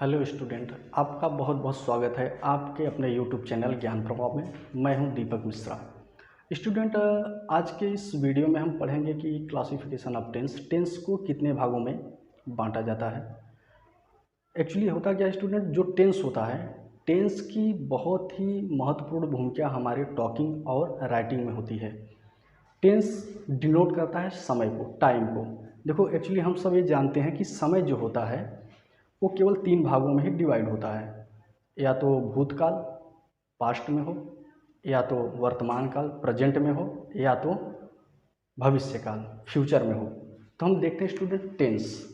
Hello student, आपका बहुत बहुत स्वागत है आपके अपने यूट्यूब चैनल ज्ञान प्रभाव में। मैं हूं दीपक मिश्रा। स्टूडेंट, आज के इस वीडियो में हम पढ़ेंगे कि क्लासिफिकेशन ऑफ टेंस को कितने भागों में बांटा जाता है। एक्चुअली होता क्या है स्टूडेंट, जो टेंस होता है, टेंस की बहुत ही महत्वपूर्ण भूमिका हमारे टॉकिंग और राइटिंग में होती है। टेंस डिनोट करता है समय को, टाइम को। देखो, एक्चुअली हम सब ये जानते हैं कि समय जो होता है वो केवल 3 भागों में ही डिवाइड होता है। या तो भूतकाल, पास्ट में हो, या तो वर्तमान काल, प्रेजेंट में हो, या तो भविष्यकाल, फ्यूचर में हो। तो हम देखते हैं स्टूडेंट, टेंस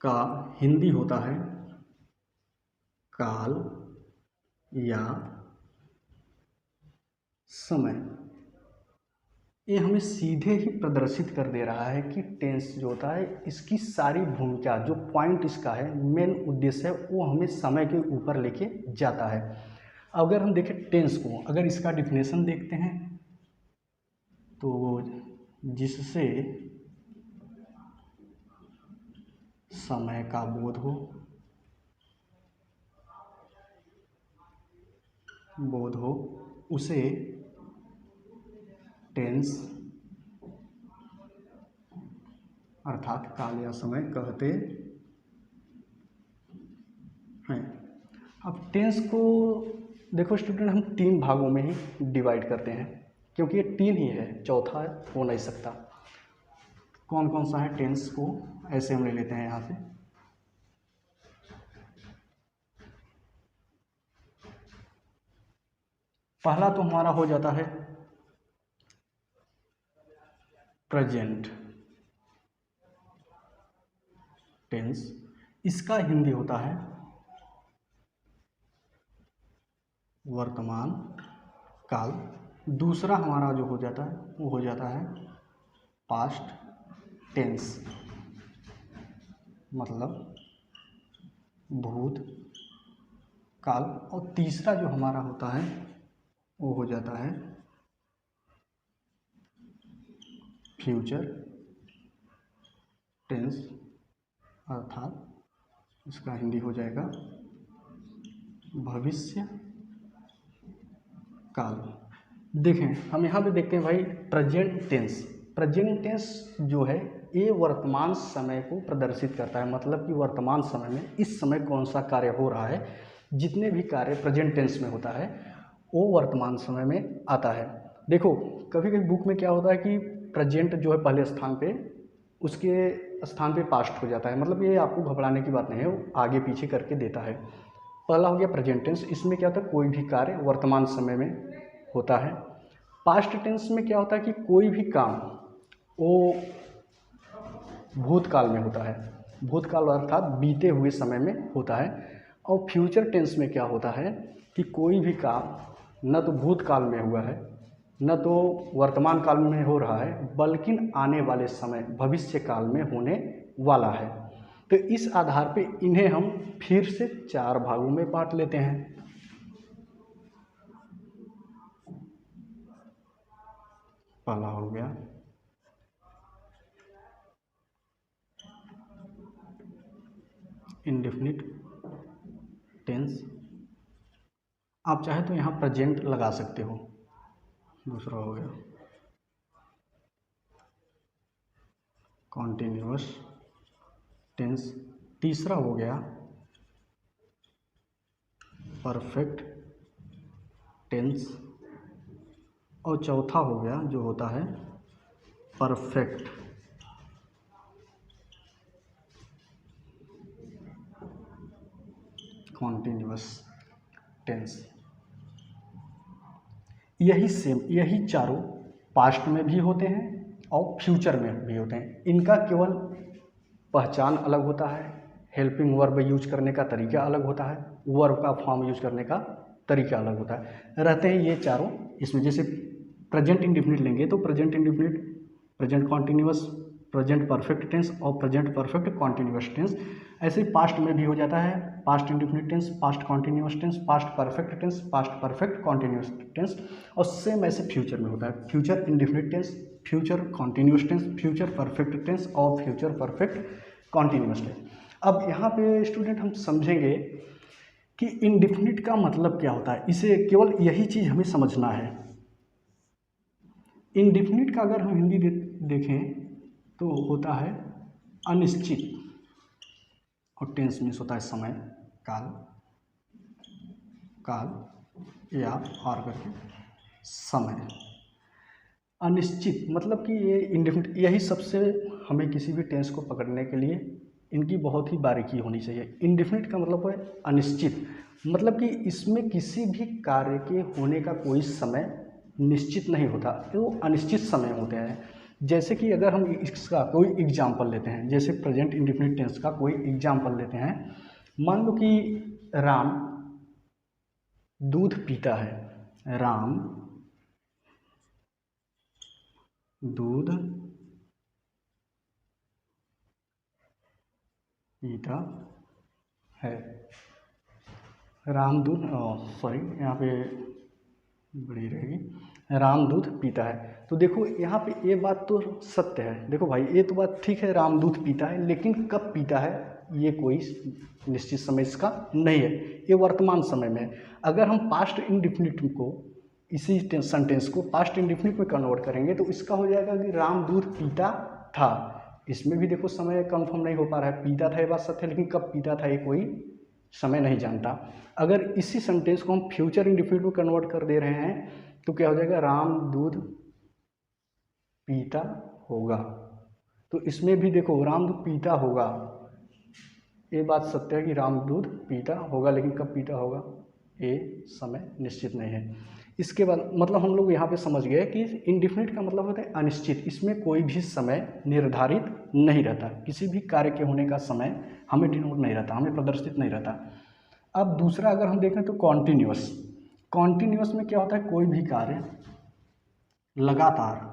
का हिंदी होता है काल या समय। ये हमें सीधे ही प्रदर्शित कर दे रहा है कि टेंस जो होता है, इसकी सारी भूमिका, जो पॉइंट इसका है, मेन उद्देश्य है, वो हमें समय के ऊपर लेके जाता है। अगर हम देखें टेंस को, अगर इसका डिफिनेशन देखते हैं तो जिससे समय का बोध हो उसे टेंस अर्थात काल या समय कहते हैं। अब टेंस को देखो स्टूडेंट, हम 3 भागों में ही डिवाइड करते हैं, क्योंकि ये 3 ही है, चौथा हो नहीं सकता। कौन कौन सा है टेंस को, ऐसे हम ले लेते हैं यहाँ से। पहला तो हमारा हो जाता है प्रेजेंट टेंस। इसका हिंदी होता है वर्तमान काल। दूसरा हमारा जो हो जाता है वो हो जाता है पास्ट टेंस, मतलब भूत काल। और तीसरा जो हमारा होता है वो हो जाता है फ्यूचर टेंस, अर्थात इसका हिंदी हो जाएगा भविष्य काल। देखें, हम यहाँ पे देखते हैं भाई, प्रेजेंट टेंस जो है ये वर्तमान समय को प्रदर्शित करता है। मतलब कि वर्तमान समय में इस समय कौन सा कार्य हो रहा है, जितने भी कार्य प्रेजेंट टेंस में होता है वो वर्तमान समय में आता है। देखो, कभी कभी बुक में क्या होता है कि प्रेजेंट जो है पहले स्थान पे, उसके स्थान पे पास्ट हो जाता है। मतलब ये आपको घबराने की बात नहीं है, वो आगे पीछे करके देता है। पहला हो गया प्रेजेंट टेंस, इसमें क्या होता है, कोई भी कार्य वर्तमान समय में होता है। पास्ट टेंस में क्या होता है कि कोई भी काम वो भूतकाल में होता है, भूतकाल अर्थात बीते हुए समय में होता है। और फ्यूचर टेंस में क्या होता है कि कोई भी काम न तो भूतकाल में हुआ है, न तो वर्तमान काल में हो रहा है, बल्कि आने वाले समय भविष्य काल में होने वाला है। तो इस आधार पे इन्हें हम फिर से 4 भागों में बांट लेते हैं। पहला हो गया इंडेफिनिट टेंस, आप चाहे तो यहाँ प्रेजेंट लगा सकते हो। दूसरा हो गया कॉन्टिन्यूअस टेंस। तीसरा हो गया परफेक्ट टेंस। और चौथा हो गया जो होता है परफेक्ट कॉन्टिन्यूअस टेंस। यही चारों पास्ट में भी होते हैं और फ्यूचर में भी होते हैं। इनका केवल पहचान अलग होता है, हेल्पिंग वर्ब यूज करने का तरीका अलग होता है, वर्ब का फॉर्म यूज करने का तरीका अलग होता है। रहते हैं ये चारों इसमें। जैसे प्रेजेंट इंडेफिनिट लेंगे तो present indefinite, present continuous, present perfect tense और प्रेजेंट परफेक्ट कॉन्टिन्यूस टेंस। ऐसे पास्ट में भी हो जाता है, past indefinite tense, past continuous tense, past perfect tense, past perfect continuous tense. और सेम ऐसे फ्यूचर में होता है, future indefinite tense, future continuous tense, future perfect tense और फ्यूचर परफेक्ट कॉन्टिन्यूस टेंस। अब यहाँ पे स्टूडेंट हम समझेंगे कि इंडेफिनिट का मतलब क्या होता है, इसे केवल यही चीज़ हमें समझना है। इंडेफिनिट का अगर हम हिंदी देखें तो होता है अनिश्चित, और टेंस मीन्स होता है समय, काल, काल या और करके समय। अनिश्चित मतलब कि ये इंडेफिनिट, यही सबसे हमें किसी भी टेंस को पकड़ने के लिए इनकी बहुत ही बारीकी होनी चाहिए। इंडेफिनिट का मतलब है अनिश्चित, मतलब कि इसमें किसी भी कार्य के होने का कोई समय निश्चित नहीं होता, वो अनिश्चित समय होते हैं। जैसे कि अगर हम इसका कोई एग्जाम्पल लेते हैं, जैसे प्रेजेंट इंडेफिनिट टेंस का कोई एग्जाम्पल लेते हैं, मान लो कि राम दूध पीता है, राम दूध पीता है, राम दूध, सॉरी यहाँ पे बड़ी रहेगी, राम दूध पीता है। तो देखो यहाँ पे ये बात तो सत्य है, देखो भाई ये तो बात ठीक है, राम दूध पीता है, लेकिन कब पीता है ये कोई निश्चित समय इसका नहीं है, ये वर्तमान समय में। अगर हम पास्ट इंडेफिनिट को, इसी सेंटेंस को पास्ट इंडेफिनिट में कन्वर्ट करेंगे तो इसका हो जाएगा कि राम दूध पीता था। इसमें भी देखो समय कंफर्म नहीं हो पा रहा है, पीता था ये बात सत्य है, लेकिन कब पीता था ये कोई समय नहीं जानता। अगर इसी सेंटेंस को हम फ्यूचर इंडेफिनिट में कन्वर्ट कर दे रहे हैं तो क्या हो जाएगा, राम दूध पीता होगा। तो इसमें भी देखो राम दूध पीता होगा, ये बात सत्य है कि राम दूध पीता होगा, लेकिन कब पीता होगा ये समय निश्चित नहीं है। इसके बाद मतलब हम लोग यहाँ पे समझ गए कि इंडेफिनिट का मतलब होता है अनिश्चित, इसमें कोई भी समय निर्धारित नहीं रहता, किसी भी कार्य के होने का समय हमें डिनोट नहीं रहता, हमें प्रदर्शित नहीं रहता। अब दूसरा अगर हम देखें तो कॉन्टिन्यूअस, कॉन्टिन्यूअस में क्या होता है, कोई भी कार्य लगातार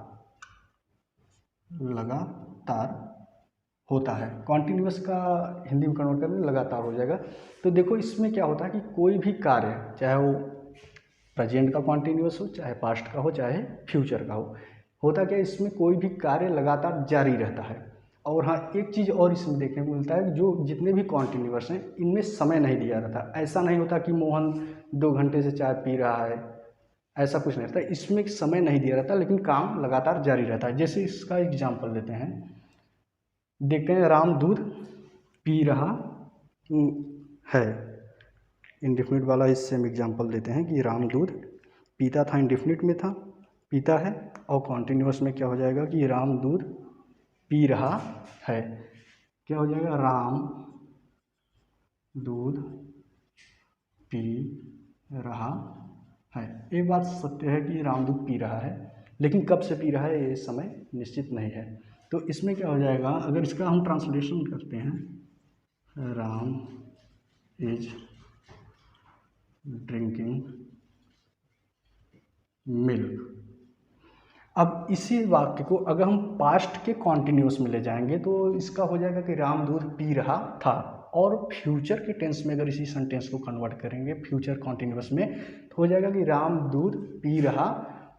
होता है। कॉन्टिन्यूअस का हिंदी में कन्वर्ट करने लगातार हो जाएगा। तो देखो इसमें क्या होता है कि कोई भी कार्य, चाहे वो प्रेजेंट का कॉन्टिन्यूअस हो, चाहे पास्ट का हो, चाहे फ्यूचर का हो, होता क्या इसमें कोई भी कार्य लगातार जारी रहता है। और हाँ, एक चीज़ और इसमें देखने को मिलता है, जो जितने भी कॉन्टिन्यूअस हैं इनमें समय नहीं दिया रहता। ऐसा नहीं होता कि मोहन 2 घंटे से चाय पी रहा है, ऐसा कुछ नहीं रहता, इसमें समय नहीं दिया रहता, लेकिन काम लगातार जारी रहता है। जैसे इसका एग्जाम्पल देते हैं, देखते हैं, राम दूध पी रहा है, इंडेफिनिट वाला इससे हम एग्जाम्पल देते हैं कि राम दूध पीता था, इंडेफिनिट में था, पीता है, और कॉन्टिन्यूअस में क्या हो जाएगा कि राम दूध पी रहा है, क्या हो जाएगा, राम दूध पी रहा है। ये बात सत्य है कि राम दूध पी रहा है, लेकिन कब से पी रहा है ये समय निश्चित नहीं है। तो इसमें क्या हो जाएगा, अगर इसका हम ट्रांसलेशन करते हैं, राम इज ड्रिंकिंग मिल्क। अब इसी वाक्य को अगर हम पास्ट के कॉन्टिन्यूअस में ले जाएंगे तो इसका हो जाएगा कि राम दूध पी रहा था, और फ्यूचर के टेंस में अगर इसी सेंटेंस को कन्वर्ट करेंगे फ्यूचर कॉन्टिन्यूअस में तो हो जाएगा कि राम दूध पी रहा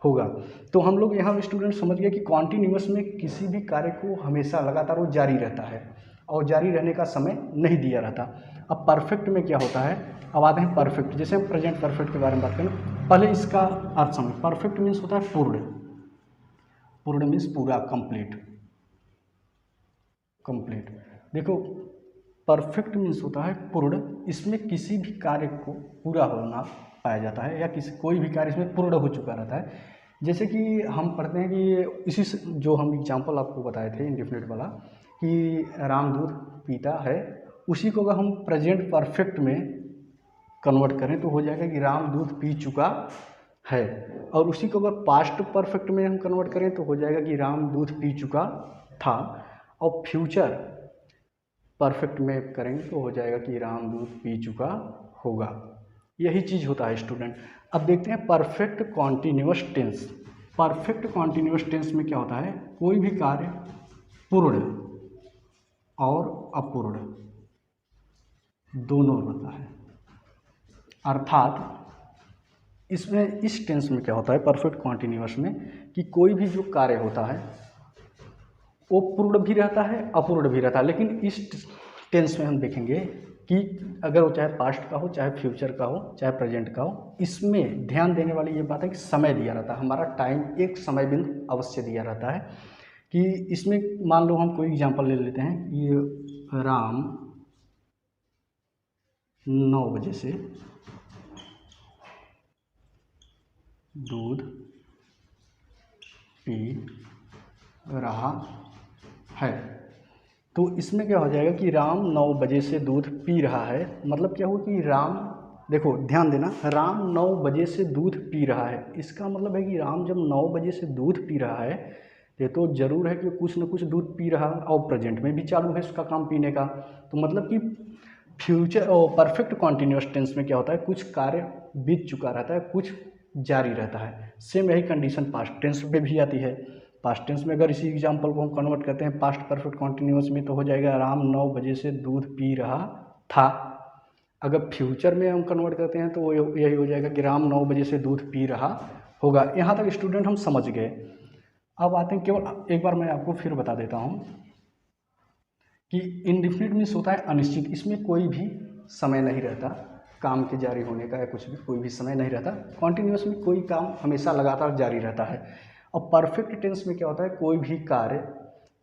होगा। तो हम लोग यहाँ स्टूडेंट समझ गए कि कॉन्टिन्यूअस में किसी भी कार्य को हमेशा लगातार वो जारी रहता है, और जारी रहने का समय नहीं दिया रहता। अब परफेक्ट में क्या होता है, अब आते हैं परफेक्ट। जैसे हम प्रेजेंट परफेक्ट के बारे में बात करें, पहले इसका अर्थ समझ। परफेक्ट मीन्स होता है पूर्ण, पूर्ण मीन्स पूरा, कंप्लीट। देखो परफेक्ट मीन्स होता है पूर्ण, इसमें किसी भी कार्य को पूरा होना पाया जाता है, या कोई भी कार्य इसमें पूर्ण हो चुका रहता है। जैसे कि हम पढ़ते हैं कि इसी जो हम एग्जांपल आपको बताए थे इंडेफिनिट वाला, कि राम दूध पीता है, उसी को अगर हम प्रेजेंट परफेक्ट में कन्वर्ट करें तो हो जाएगा कि राम दूध पी चुका है। और उसी को अगर पास्ट परफेक्ट में हम कन्वर्ट करें तो हो जाएगा कि राम दूध पी चुका था। और फ्यूचर परफेक्ट में करेंगे तो हो जाएगा कि राम दूध पी चुका होगा। यही चीज़ होता है स्टूडेंट। अब देखते हैं perfect continuous tense. Perfect continuous tense में क्या होता है, कोई भी कार्य पूर्ण और अपूर्ण दोनों रहता है। अर्थात इसमें इस टेंस में क्या होता है, परफेक्ट कॉन्टिन्यूअस में, कि कोई भी जो कार्य होता है वो पूर्ण भी रहता है अपूर्ण भी रहता है। लेकिन इस टेंस में हम देखेंगे कि अगर वो चाहे पास्ट का हो, चाहे फ्यूचर का हो, चाहे प्रेजेंट का हो, इसमें ध्यान देने वाली ये बात है कि समय दिया रहता है, हमारा टाइम एक समय बिंदु अवश्य दिया रहता है। कि इसमें मान लो हम कोई एग्जांपल ले लेते हैं, ये राम 9 बजे से दूध पी रहा है। तो इसमें क्या हो जाएगा कि राम 9 बजे से दूध पी रहा है, मतलब क्या हुआ कि राम, देखो ध्यान देना, राम 9 बजे से दूध पी रहा है, इसका मतलब है कि राम जब 9 बजे से दूध पी रहा है, ये तो जरूर है कि कुछ न कुछ दूध पी रहा है, और प्रेजेंट में भी चालू है उसका काम पीने का। तो मतलब कि फ्यूचर और परफेक्ट कॉन्टिन्यूअस टेंस में क्या होता है, कुछ कार्य बीत चुका रहता है, कुछ जारी रहता है। सेम यही कंडीशन पास्ट टेंस में भी आती है। पास्ट टेंस में अगर इसी एग्जांपल को हम कन्वर्ट करते हैं पास्ट परफेक्ट कॉन्टिन्यूअस में, तो हो जाएगा राम 9 बजे से दूध पी रहा था। अगर फ्यूचर में हम कन्वर्ट करते हैं तो वो यही हो जाएगा कि राम 9 बजे से दूध पी रहा होगा। यहाँ तक स्टूडेंट हम समझ गए। अब आते हैं, केवल एक बार मैं आपको फिर बता देता हूँ कि इनडिफिनिट मीन्स होता है अनिश्चित। इसमें कोई भी समय नहीं रहता काम के जारी होने का, या कुछ भी कोई भी समय नहीं रहता। कॉन्टिन्यूअस में कोई काम हमेशा लगातार जारी रहता है। और परफेक्ट टेंस में क्या होता है, कोई भी कार्य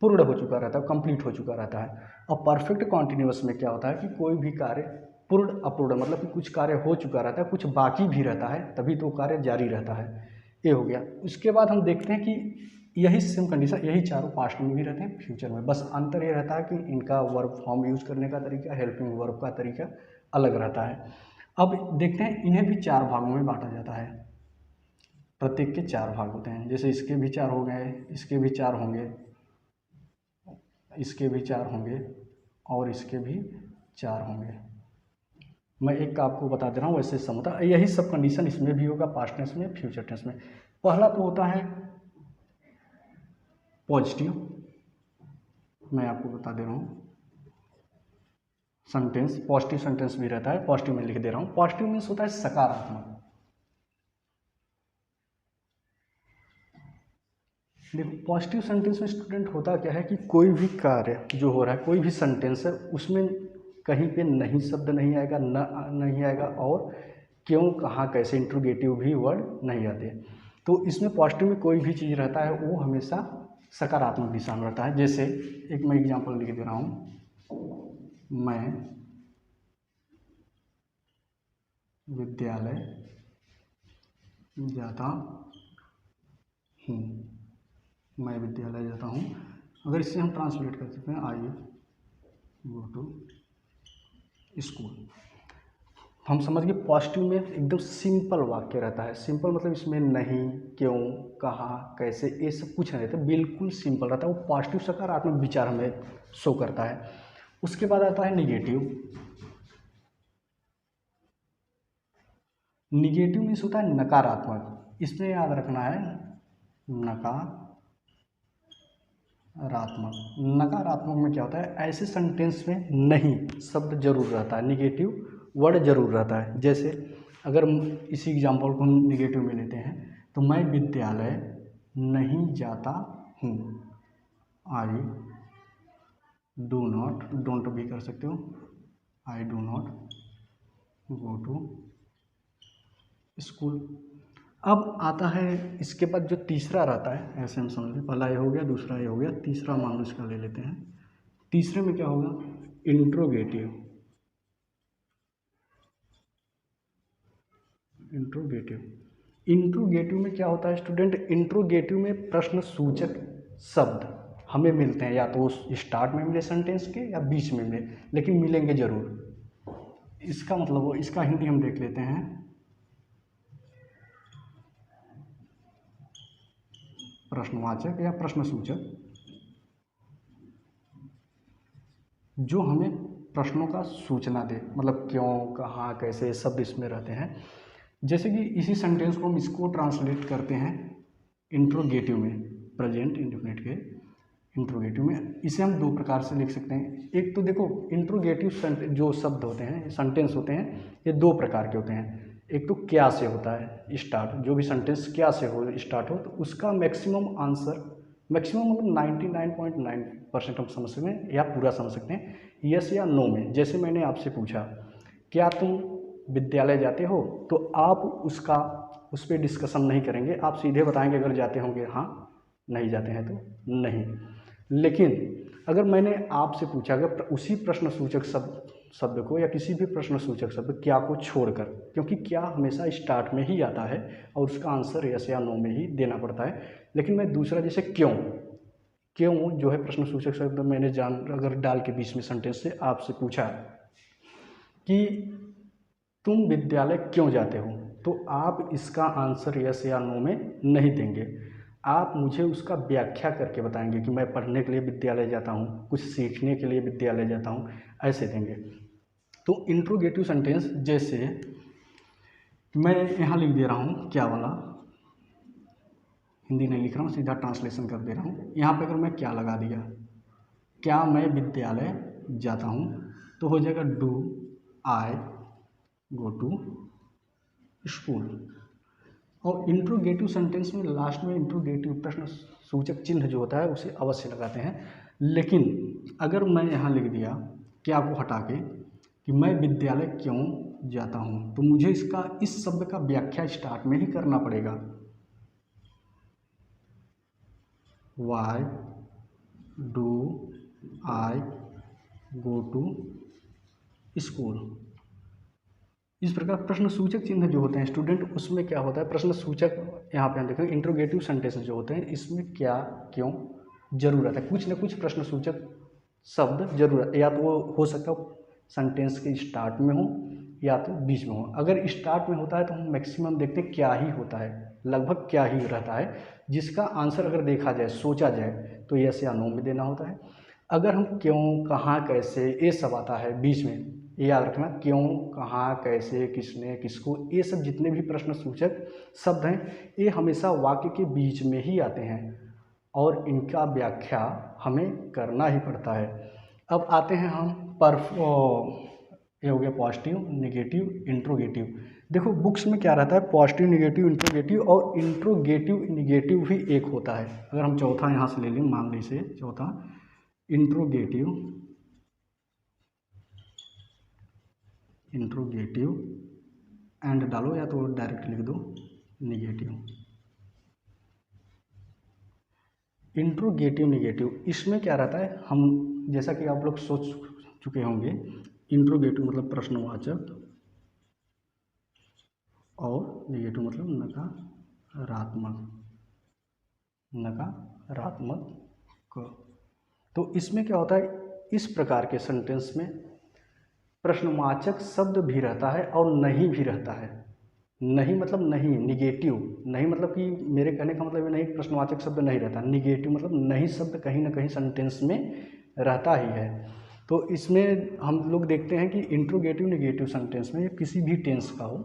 पूर्ण हो चुका रहता है, कंप्लीट हो चुका रहता है। और परफेक्ट कॉन्टिन्यूअस में क्या होता है कि कोई भी कार्य पूर्ण अपूर्ण, मतलब कि कुछ कार्य हो चुका रहता है, कुछ बाकी भी रहता है, तभी तो कार्य जारी रहता है। ये हो गया। उसके बाद हम देखते हैं कि यही सेम कंडीशन, यही चारों पास्ट में भी रहते हैं, फ्यूचर में, बस अंतर ये रहता है कि इनका वर्ब फॉर्म यूज करने का तरीका, हेल्पिंग वर्ब का तरीका अलग रहता है। अब देखते हैं, इन्हें भी 4 भागों में बांटा जाता है। प्रत्येक के 4 भाग होते हैं, जैसे इसके भी 4 हो गए, इसके भी 4 होंगे, इसके भी 4 होंगे, और इसके भी 4 होंगे। मैं एक का आपको बता दे रहा हूँ, वैसे समझता यही सब कंडीशन इसमें भी होगा, पास्ट टेंस में, फ्यूचर टेंस में। पहला तो होता है पॉजिटिव, मैं आपको बता दे रहा हूँ सेंटेंस, पॉजिटिव सेंटेंस भी रहता है, पॉजिटिव में लिख दे रहा हूँ। पॉजिटिव मीन्स होता है सकारात्मक। देखो पॉजिटिव सेंटेंस में स्टूडेंट होता क्या है कि कोई भी कार्य जो हो रहा है, कोई भी सेंटेंस है, उसमें कहीं पे नहीं शब्द नहीं आएगा, नहीं आएगा, और क्यों, कहाँ, कैसे, इंट्रोगेटिव भी वर्ड नहीं आते। तो इसमें पॉजिटिव में कोई भी चीज़ रहता है वो हमेशा सकारात्मक दिशा में रहता है। जैसे एक मैं एग्जांपल लिख दे रहा हूँ, मैं विद्यालय जाता हूँ, मैं विद्यालय जाता हूँ। अगर इससे हम ट्रांसलेट कर सकते हैं, आई गो टू स्कूल। हम समझ गए पॉजिटिव में एकदम सिंपल वाक्य रहता है। सिंपल मतलब इसमें नहीं, क्यों, कहाँ, कैसे, ये सब कुछ नहीं रहता, बिल्कुल सिंपल रहता है। वो पॉजिटिव सकारात्मक विचार हमें शो करता है। उसके बाद आता है निगेटिव। निगेटिव मीन्स होता है नकारात्मक। इसमें याद रखना है नकारात्मक। नकारात्मक में क्या होता है, ऐसे सेंटेंस में नहीं शब्द जरूर रहता है, निगेटिव वर्ड जरूर रहता है। जैसे अगर इसी एग्जांपल को हम निगेटिव में लेते हैं, तो मैं विद्यालय नहीं जाता हूँ, आई डू नॉट, डोंट भी कर सकते हो, I do not go to school. अब आता है इसके बाद जो तीसरा रहता है, ऐसे हम समझ लें, पहला ये हो गया, दूसरा ये हो गया, तीसरा मान लो इसका ले लेते हैं। तीसरे में क्या होगा, इंट्रोगेटिव। इंट्रोगेटिव में क्या होता है स्टूडेंट, इंट्रोगेटिव में प्रश्न सूचक शब्द हमें मिलते हैं, या तो स्टार्ट में मिले सेंटेंस के या बीच में मिले, लेकिन मिलेंगे जरूर। इसका मतलब वो, इसका हिंदी हम देख लेते हैं, प्रश्नवाचक या प्रश्नसूचक, जो हमें प्रश्नों का सूचना दे, मतलब क्यों, कहाँ, कैसे, शब्द इसमें रहते हैं। जैसे कि इसी सेंटेंस को हम इसको ट्रांसलेट करते हैं इंट्रोगेटिव में, प्रेजेंट इंडेफिनिट के इंट्रोगेटिव में इसे हम दो प्रकार से लिख सकते हैं। एक तो देखो इंट्रोगेटिव जो शब्द होते हैं, सेंटेंस होते हैं, ये दो प्रकार के होते हैं। एक तो क्या से होता है स्टार्ट, जो भी सेंटेंस क्या से हो स्टार्ट हो तो उसका मैक्सिमम आंसर, मैक्सिमम मतलब 99.9% हम समझ सकते हैं या पूरा समझ सकते हैं यस या नो में। जैसे मैंने आपसे पूछा क्या तुम विद्यालय जाते हो, तो आप उस पर डिस्कशन नहीं करेंगे, आप सीधे बताएंगे अगर जाते होंगे हाँ, नहीं जाते हैं तो नहीं। लेकिन अगर मैंने आपसे पूछा अगर उसी प्रश्न सूचक शब्द को या किसी भी प्रश्न सूचक शब्द क्या को छोड़कर, क्योंकि क्या हमेशा स्टार्ट में ही आता है और उसका आंसर यस या नो में ही देना पड़ता है, लेकिन मैं दूसरा जैसे क्यों जो है प्रश्न सूचक शब्द मैंने अगर डाल के बीच में सेंटेंस से आपसे पूछा कि तुम विद्यालय क्यों जाते हो, तो आप इसका आंसर यस या नो में नहीं देंगे, आप मुझे उसका व्याख्या करके बताएंगे कि मैं पढ़ने के लिए विद्यालय जाता हूँ, कुछ सीखने के लिए विद्यालय जाता हूँ, ऐसे देंगे। तो इंट्रोगेटिव सेंटेंस जैसे मैं यहाँ लिख दे रहा हूँ क्या वाला, हिंदी नहीं लिख रहा हूँ, सीधा ट्रांसलेशन कर दे रहा हूँ। यहाँ पे अगर मैं क्या लगा दिया, क्या मैं विद्यालय जाता हूँ, तो हो जाएगा do I go to school. और इंट्रोगेटिव सेंटेंस में लास्ट में इंट्रोगेटिव प्रश्न सूचक चिन्ह जो होता है उसे अवश्य लगाते हैं। लेकिन अगर मैं यहाँ लिख दिया क्या को हटा के कि मैं विद्यालय क्यों जाता हूँ, तो मुझे इस शब्द का व्याख्या स्टार्ट में ही करना पड़ेगा। Why do I go to school. इस प्रकार प्रश्न सूचक चिन्ह जो होते हैं स्टूडेंट, उसमें क्या होता है प्रश्न सूचक, यहाँ पे हम देखेंगे इंट्रोगेटिव सेंटेंस जो होते हैं इसमें क्या क्यों जरूर आता है, कुछ न कुछ प्रश्न सूचक शब्द जरूर, या तो वो हो सकता है सेंटेंस के स्टार्ट में हो या तो बीच में हो। अगर स्टार्ट में होता है तो हम मैक्सिमम देखते हैं क्या ही होता है, लगभग क्या ही रहता है, जिसका आंसर अगर देखा जाए सोचा जाए तो यस या नो में देना होता है। अगर हम क्यों कहाँ कैसे ये सब आता है बीच में, याद रखना क्यों कहाँ कैसे किसने किसको, ये सब जितने भी प्रश्न सूचक शब्द हैं ये हमेशा वाक्य के बीच में ही आते हैं और इनका व्याख्या हमें करना ही पड़ता है। अब आते हैं हम ये हो गया पॉजिटिव नेगेटिव इंट्रोगेटिव। देखो बुक्स में क्या रहता है पॉजिटिव नेगेटिव इंट्रोगेटिव, और इंट्रोगेटिव नेगेटिव भी एक होता है। अगर हम चौथा यहाँ से ले लें, मान लीजिए चौथा इंट्रोगेटिव एंड डालो या तो डायरेक्ट लिख दो नेगेटिव। इंट्रोगेटिव नेगेटिव इसमें क्या रहता है, हम जैसा कि आप लोग सोच चुके होंगे, इंट्रोगेटिव मतलब प्रश्नवाचक और नेगेटिव मतलब नकारात्मक। तो इसमें क्या होता है, इस प्रकार के सेंटेंस में प्रश्नवाचक शब्द भी रहता है और नहीं भी रहता है। नहीं मतलब नहीं, निगेटिव नहीं मतलब कि मेरे कहने का मतलब ये नहीं प्रश्नवाचक शब्द नहीं रहता, निगेटिव मतलब नहीं शब्द कहीं ना कहीं सेंटेंस में रहता ही है। तो इसमें हम लोग देखते हैं कि इंट्रोगेटिव नेगेटिव सेंटेंस में किसी भी टेंस का हो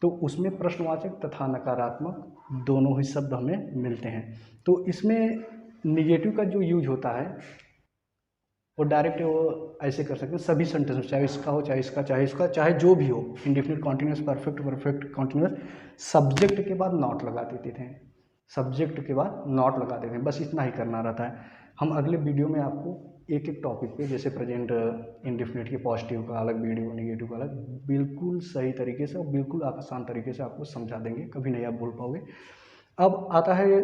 तो उसमें प्रश्नवाचक तथा नकारात्मक दोनों ही शब्द हमें मिलते हैं। तो इसमें निगेटिव का जो यूज होता है वो डायरेक्ट वो ऐसे कर सकते हैं सभी सेंटेंस में, चाहे इसका हो चाहे इसका चाहे इसका चाहे जो भी हो, indefinite continuous perfect continuous, subject के बाद नॉट लगा देते थे, सब्जेक्ट के बाद नॉट लगा देते हैं, बस इतना ही करना रहता है। हम अगले वीडियो में आपको एक एक टॉपिक पे जैसे प्रेजेंट इंडेफिनिट के पॉजिटिव का अलग वीडियो, नेगेटिव का अलग, बिल्कुल सही तरीके से और बिल्कुल आसान तरीके से आपको समझा देंगे, कभी नहीं आप भूल पाओगे। अब आता है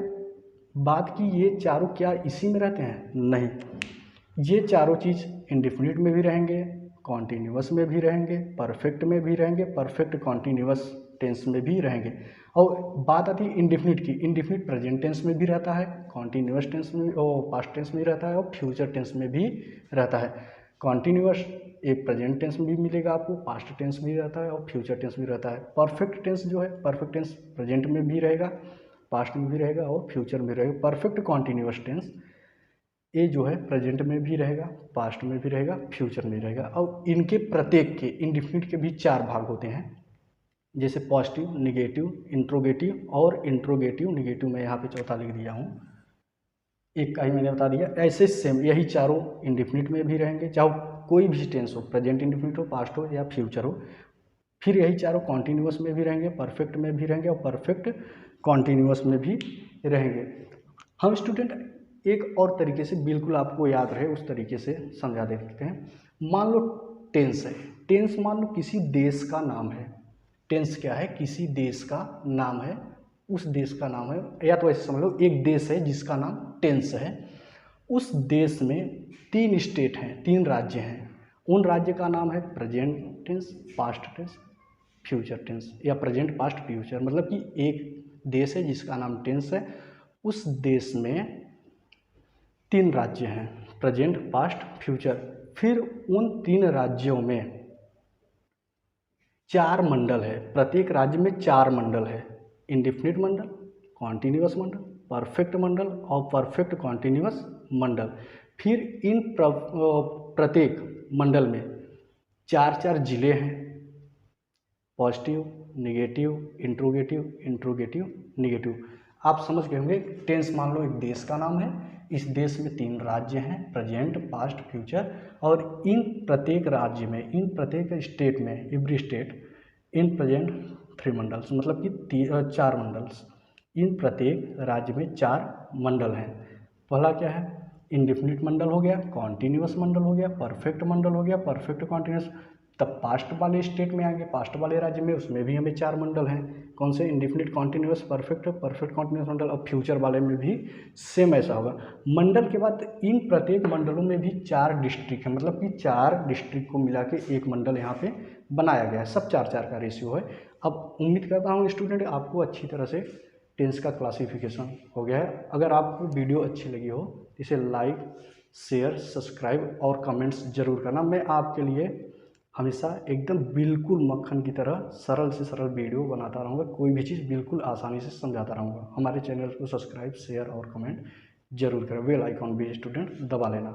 बात कि ये चारों क्या इसी में रहते हैं, नहीं, ये चारों चीज़ इंडेफिनिट में भी रहेंगे, कॉन्टीन्यूअस में भी रहेंगे, परफेक्ट में भी रहेंगे, परफेक्ट कॉन्टीन्यूअस टेंस में भी रहेंगे। और बात आती है इंडेफिनिट की, इंडेफिनिट प्रेजेंट टेंस में भी रहता है, कॉन्टीन्यूअस टेंस में और पास्ट टेंस में रहता है और फ्यूचर टेंस में भी रहता है। कॉन्टीन्यूअस एक प्रेजेंट टेंस में भी मिलेगा आपको, पास्ट टेंस में भी रहता है और फ्यूचर टेंस भी रहता है। परफेक्ट टेंस जो है, परफेक्ट टेंस प्रेजेंट में भी रहेगा, पास्ट में भी रहेगा और फ्यूचर में रहेगा। परफेक्ट कॉन्टीन्यूअस टेंस ये जो है प्रेजेंट में भी रहेगा, पास्ट में भी रहेगा, फ्यूचर में रहेगा। और इनके प्रत्येक के इंडेफिनिट के भी चार भाग होते हैं, जैसे पॉजिटिव नेगेटिव इंट्रोगेटिव और इंट्रोगेटिव नेगेटिव। मैं यहाँ पे चौथा लिख दिया हूँ एक का ही मैंने बता दिया। ऐसे सेम यही चारों इंडेफिनिट में भी रहेंगे, चाहे कोई भी टेंस हो, प्रेजेंट इंडेफिनिट हो, पास्ट हो या फ्यूचर हो। फिर यही चारों कॉन्टीन्यूअस में भी रहेंगे, परफेक्ट में भी रहेंगे और परफेक्ट कॉन्टीन्यूअस में भी रहेंगे। हम स्टूडेंट एक और तरीके से बिल्कुल आपको याद रहे उस तरीके से समझा देते हैं। मान लो टेंस है, टेंस मान लो किसी देश का नाम है। टेंस क्या है? किसी देश का नाम है, उस देश का नाम है, या तो ऐसे समझ लो एक देश है जिसका नाम टेंस है। उस देश में 3 स्टेट हैं, 3 राज्य हैं। उन राज्य का नाम है present tense, past tense, future tense, या प्रेजेंट पास्ट फ्यूचर। मतलब कि एक देश है जिसका नाम टेंस है, उस देश में 3 राज्य हैं, प्रेजेंट पास्ट फ्यूचर। फिर उन 3 राज्यों में 4 मंडल है, प्रत्येक राज्य में 4 मंडल है। इंडेफिनिट मंडल, कॉन्टीन्यूअस मंडल, परफेक्ट मंडल और परफेक्ट कॉन्टीन्यूअस मंडल। फिर इन प्रत्येक मंडल में 4 जिले हैं, positive, negative, interrogative, interrogative, negative. आप समझ गए होंगे। टेंस मान लो एक देश का नाम है, इस देश में 3 राज्य हैं, प्रेजेंट पास्ट फ्यूचर, और इन प्रत्येक राज्य में, इन प्रत्येक स्टेट में, every state in present 3 mandals, मतलब कि 4 मंडल्स। इन प्रत्येक राज्य में 4 मंडल हैं। पहला क्या है? इंडेफिनिट मंडल हो गया, कॉन्टीन्यूअस मंडल हो गया, परफेक्ट मंडल हो गया, परफेक्ट कॉन्टीन्यूअस। तब पास्ट वाले स्टेट में आएंगे, पास्ट वाले राज्य में, उसमें भी हमें 4 मंडल हैं। कौन से? Indefinite, continuous, perfect, perfect continuous मंडल। और फ्यूचर वाले में भी सेम ऐसा होगा। मंडल के बाद इन प्रत्येक मंडलों में भी 4 डिस्ट्रिक्ट है, मतलब कि 4 डिस्ट्रिक्ट को मिला के एक मंडल यहाँ पे बनाया गया है। सब 4-4 का रेशियो है। अब उम्मीद करता हूँ स्टूडेंट आपको अच्छी तरह से टेंस का क्लासिफिकेशन हो गया है। अगर आपको वीडियो अच्छी लगी हो इसे लाइक, शेयर, सब्सक्राइब और कमेंट्स जरूर करना। मैं आपके लिए हमेशा एकदम बिल्कुल मक्खन की तरह सरल से सरल वीडियो बनाता रहूँगा। कोई भी चीज़ बिल्कुल आसानी से समझाता रहूँगा। हमारे चैनल को सब्सक्राइब, शेयर और कमेंट जरूर करें। बेल आइकॉन भी स्टूडेंट दबा लेना।